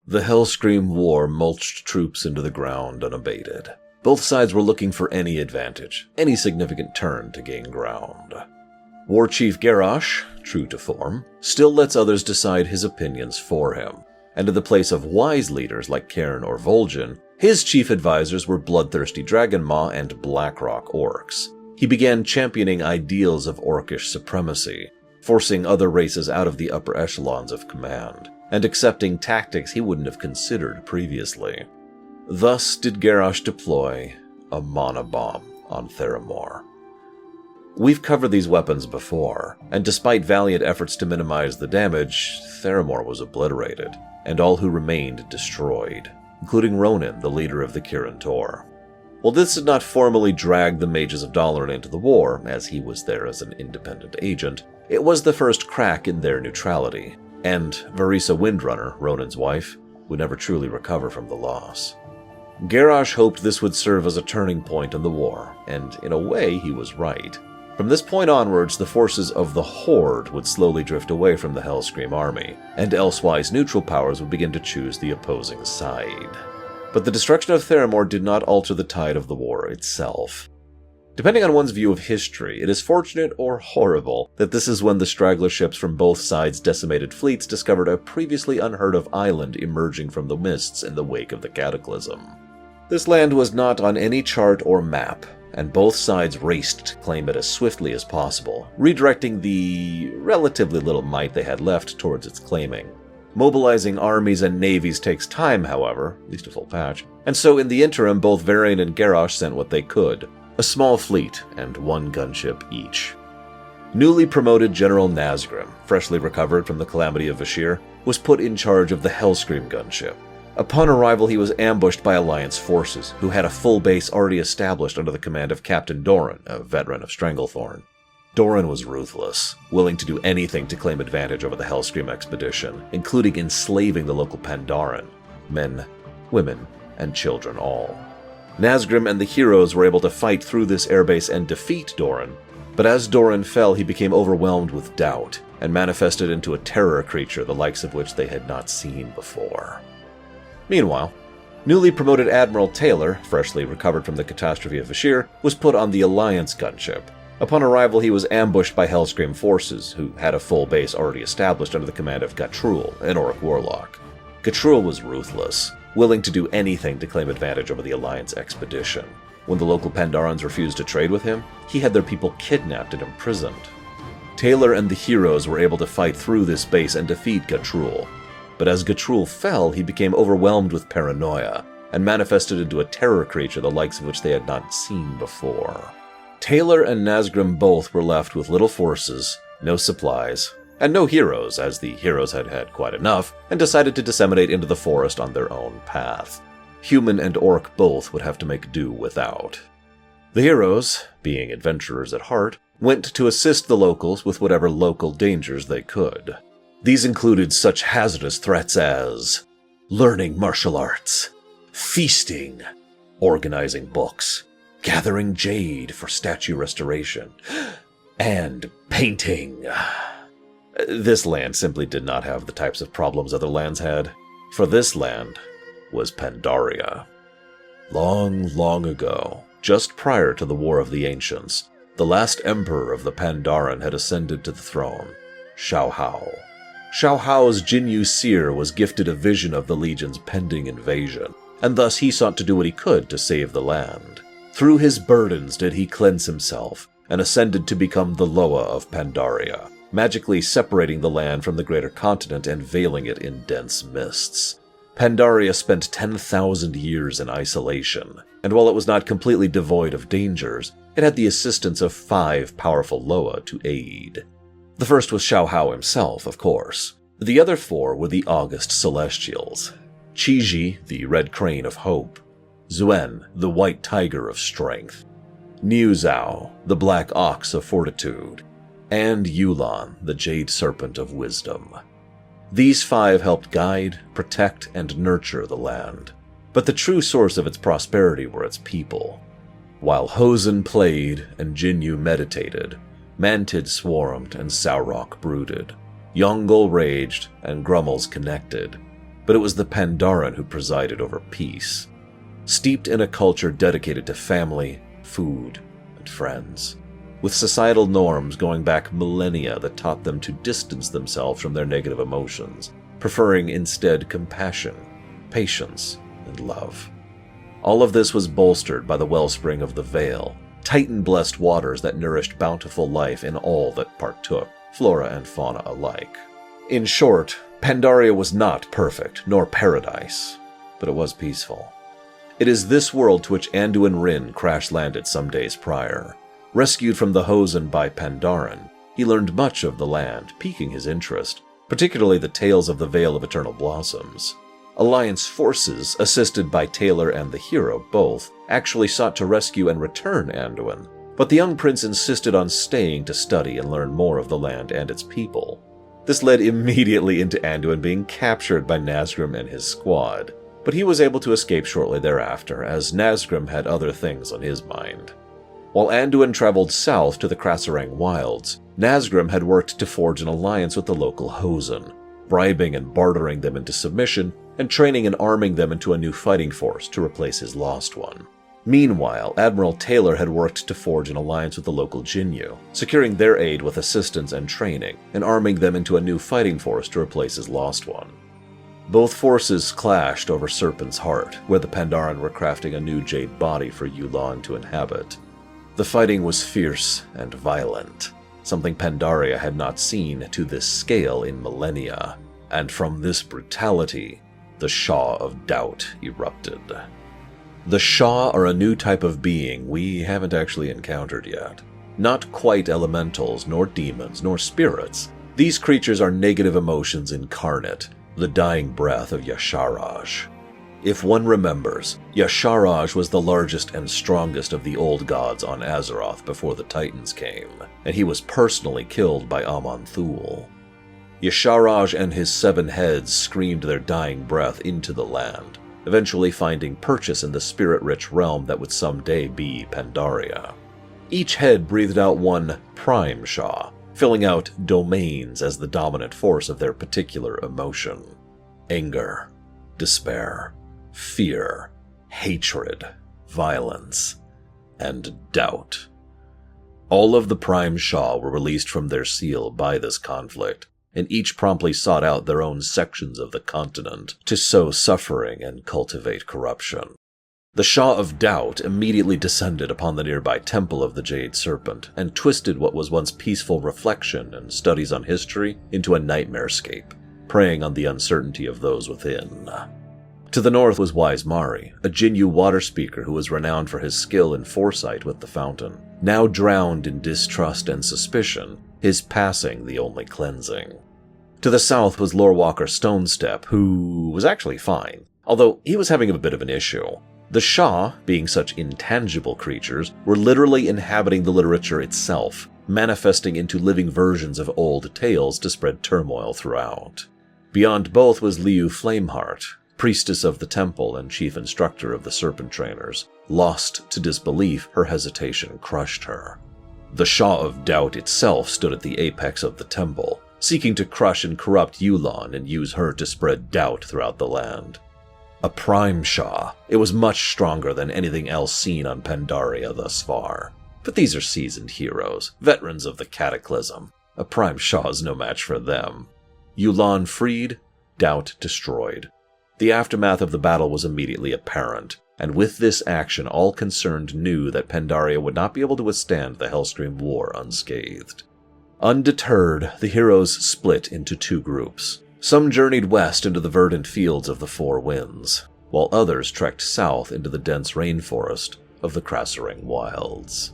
The Hellscream War mulched troops into the ground unabated. Both sides were looking for any advantage, any significant turn to gain ground. War Chief Garrosh, true to form, still lets others decide his opinions for him, and in the place of wise leaders like Cairn or Vol'jin, his chief advisors were bloodthirsty Dragonmaw and Blackrock orcs. He began championing ideals of orcish supremacy, forcing other races out of the upper echelons of command, and accepting tactics he wouldn't have considered previously. Thus did Garrosh deploy a mana bomb on Theramore. We've covered these weapons before, and despite valiant efforts to minimize the damage, Theramore was obliterated, and all who remained destroyed, including Ronan, the leader of the Kirin Tor. While this did not formally drag the Mages of Dalaran into the war, as he was there as an independent agent, it was the first crack in their neutrality, and Varisa Windrunner, Ronan's wife, would never truly recover from the loss. Garrosh hoped this would serve as a turning point in the war, and in a way he was right. From this point onwards, the forces of the Horde would slowly drift away from the Hellscream army, and elsewise neutral powers would begin to choose the opposing side. But the destruction of Theramore did not alter the tide of the war itself. Depending on one's view of history, it is fortunate or horrible that this is when the straggler ships from both sides' decimated fleets discovered a previously unheard-of island emerging from the mists in the wake of the Cataclysm. This land was not on any chart or map, and both sides raced to claim it as swiftly as possible, redirecting the relatively little might they had left towards its claiming. Mobilizing armies and navies takes time, however, at least a full patch, and so in the interim both Varian and Garrosh sent what they could, a small fleet and one gunship each. Newly promoted General Nazgrim, freshly recovered from the calamity of Vashir, was put in charge of the Hellscream gunship. Upon arrival, he was ambushed by Alliance forces, who had a full base already established under the command of Captain Doran, a veteran of Stranglethorn. Doran was ruthless, willing to do anything to claim advantage over the Hellscream expedition, including enslaving the local Pandaran, men, women, and children all. Nazgrim and the heroes were able to fight through this airbase and defeat Doran, but as Doran fell, he became overwhelmed with doubt, and manifested into a terror creature the likes of which they had not seen before. Meanwhile, newly promoted Admiral Taylor, freshly recovered from the catastrophe of Vashir, was put on the Alliance gunship. Upon arrival, he was ambushed by Hellscream forces, who had a full base already established under the command of Gatrul, an Orc warlock. Gatrul was ruthless, willing to do anything to claim advantage over the Alliance expedition. When the local Pandarans refused to trade with him, he had their people kidnapped and imprisoned. Taylor and the heroes were able to fight through this base and defeat Gatrul. But as Gatrul fell, he became overwhelmed with paranoia, and manifested into a terror creature the likes of which they had not seen before. Taylor and Nazgrim both were left with little forces, no supplies, and no heroes, as the heroes had had quite enough, and decided to disseminate into the forest on their own path. Human and orc both would have to make do without. The heroes, being adventurers at heart, went to assist the locals with whatever local dangers they could. These included such hazardous threats as learning martial arts, feasting, organizing books, gathering jade for statue restoration, and painting. This land simply did not have the types of problems other lands had, for this land was Pandaria. Long, long ago, just prior to the War of the Ancients, the last emperor of the Pandaran had ascended to the throne, Xiao Hao. Xiao Hao's Jinyu Seer was gifted a vision of the Legion's pending invasion, and thus he sought to do what he could to save the land. Through his burdens did he cleanse himself, and ascended to become the Loa of Pandaria, magically separating the land from the greater continent and veiling it in dense mists. Pandaria spent 10,000 years in isolation, and while it was not completely devoid of dangers, it had the assistance of 5 powerful Loa to aid. The first was Xiao Hao himself, of course. The other 4 were the August Celestials. Qiji, the Red Crane of Hope. Zuen, the White Tiger of Strength. Niu Zhao, the Black Ox of Fortitude. And Yulan, the Jade Serpent of Wisdom. These 5 helped guide, protect, and nurture the land. But the true source of its prosperity were its people. While Hosen played and Jinyu meditated, Mantid swarmed and Saurok brooded. Yongle raged and Grummels connected. but it was the Pandaren who presided over peace. Steeped in a culture dedicated to family, food, and friends, with societal norms going back millennia that taught them to distance themselves from their negative emotions, preferring instead compassion, patience, and love. All of this was bolstered by the wellspring of the Vale, Titan-blessed waters that nourished bountiful life in all that partook, flora and fauna alike. In short, Pandaria was not perfect, nor paradise, but it was peaceful. It is this world to which Anduin Wrynn crash-landed some days prior. Rescued from the Hosen by Pandaren, he learned much of the land, piquing his interest, particularly the tales of the Vale of Eternal Blossoms. Alliance forces, assisted by Taylor and the hero both, actually sought to rescue and return Anduin, but the young prince insisted on staying to study and learn more of the land and its people. This led immediately into Anduin being captured by Nazgrim and his squad, but he was able to escape shortly thereafter, as Nazgrim had other things on his mind. While Anduin traveled south to the Krasarang Wilds, Nazgrim had worked to forge an alliance with the local Hosen, bribing and bartering them into submission and training and arming them into a new fighting force to replace his lost one. Meanwhile, Admiral Taylor had worked to forge an alliance with the local Jinyu, securing their aid with assistance and training, and arming them into a new fighting force to replace his lost one. Both forces clashed over Serpent's Heart, where the Pandaren were crafting a new Jade body for Yu'lon to inhabit. The fighting was fierce and violent, something Pandaria had not seen to this scale in millennia, and from this brutality, the Shaw of Doubt erupted. The Shaw are a new type of being we haven't actually encountered yet. Not quite elementals, nor demons, nor spirits. These creatures are negative emotions incarnate, the dying breath of Yasharaj. If one remembers, Yasharaj was the largest and strongest of the old gods on Azeroth before the Titans came, and he was personally killed by Aman'Thul. Yasharaj and his 7 heads screamed their dying breath into the land, eventually finding purchase in the spirit-rich realm that would someday be Pandaria. Each head breathed out one Prime Shaw, filling out domains as the dominant force of their particular emotion. Anger, despair, fear, hatred, violence, and doubt. All of the Prime Shaw were released from their seal by this conflict, and each promptly sought out their own sections of the continent to sow suffering and cultivate corruption. The Shaw of Doubt immediately descended upon the nearby temple of the Jade Serpent and twisted what was once peaceful reflection and studies on history into a nightmarescape, preying on the uncertainty of those within. To the north was Wise Mari, a Jinyu water speaker who was renowned for his skill and foresight with the fountain. Now drowned in distrust and suspicion, his passing the only cleansing. To the south was Lorewalker Stonestep, who was actually fine, although he was having a bit of an issue. The Shaw, being such intangible creatures, were literally inhabiting the literature itself, manifesting into living versions of old tales to spread turmoil throughout. Beyond both was Liu Flameheart, priestess of the temple and chief instructor of the serpent trainers. Lost to disbelief, her hesitation crushed her. The Shaw of Doubt itself stood at the apex of the temple, seeking to crush and corrupt Yu'lon and use her to spread doubt throughout the land. A Prime Shaw, it was much stronger than anything else seen on Pandaria thus far. But these are seasoned heroes, veterans of the Cataclysm. A Prime Shaw is no match for them. Yu'lon freed, Doubt destroyed. The aftermath of the battle was immediately apparent, and with this action all concerned knew that Pandaria would not be able to withstand the Hellscream War unscathed. Undeterred, the heroes split into 2 groups. Some journeyed west into the verdant fields of the Four Winds, while others trekked south into the dense rainforest of the Krasarang Wilds.